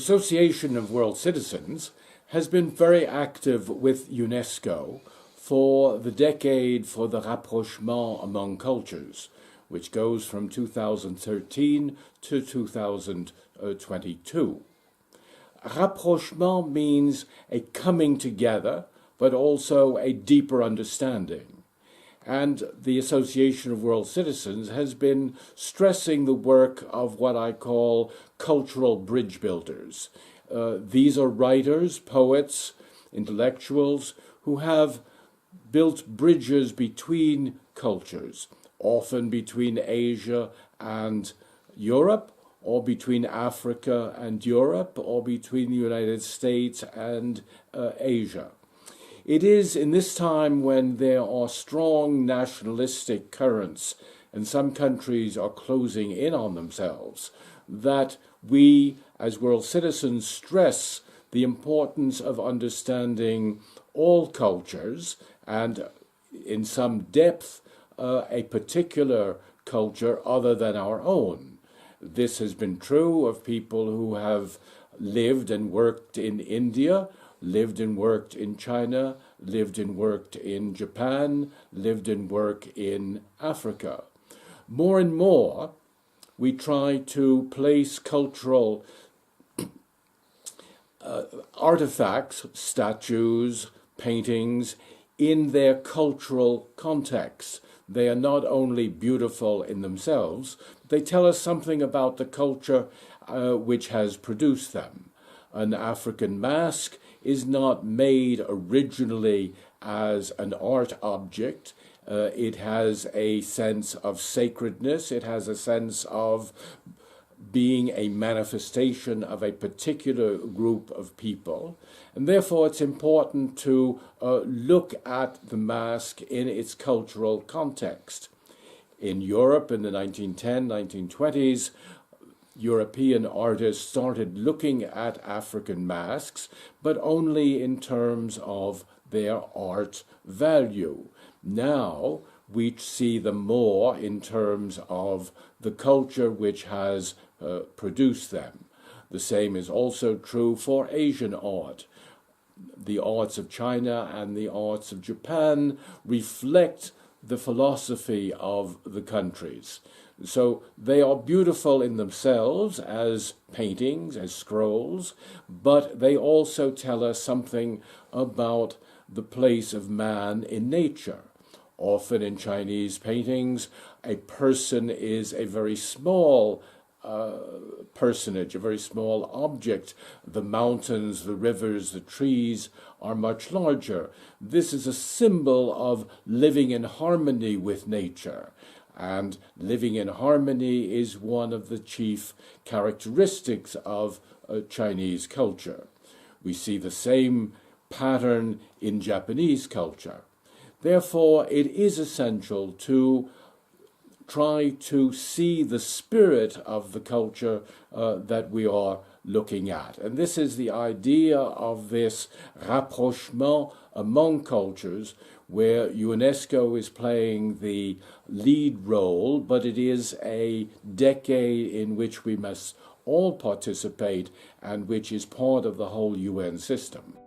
Association of World Citizens has been very active with UNESCO for the decade for the Rapprochement among Cultures, which goes from 2013 to 2022. Rapprochement means a coming together, but also a deeper understanding. And the Association of World Citizens has been stressing the work of what I call cultural bridge builders. These are writers, poets, intellectuals who have built bridges between cultures, often between Asia and Europe, or between Africa and Europe, or between the United States and Asia. It is in this time when there are strong nationalistic currents and some countries are closing in on themselves that we, as world citizens, stress the importance of understanding all cultures and, in some depth, a particular culture other than our own. This has been true of people who have lived and worked in India, lived and worked in China, lived and worked in Japan, lived and worked in Africa. More and more, we try to place cultural artifacts, statues, paintings, in their cultural context. They are not only beautiful in themselves, they tell us something about the culture which has produced them. An African mask is not made originally as an art object. It has a sense of sacredness. It has a sense of being a manifestation of a particular group of people. And therefore, it's important to look at the mask in its cultural context. In Europe in the 1910s, 1920s, European artists started looking at African masks, but only in terms of their art value. Now we see them more in terms of the culture which has produced them. The same is also true for Asian art. The arts of China and the arts of Japan reflect the philosophy of the countries. So they are beautiful in themselves as paintings, as scrolls, but they also tell us something about the place of man in nature. Often in Chinese paintings, a person is a very small personage, a very small object. The mountains, the rivers, the trees are much larger. This is a symbol of living in harmony with nature. And living in harmony is one of the chief characteristics of Chinese culture. We see the same pattern in Japanese culture. Therefore, it is essential to try to see the spirit of the culture that we are looking at. And this is the idea of this rapprochement among cultures, where UNESCO is playing the lead role, but it is a decade in which we must all participate and which is part of the whole UN system.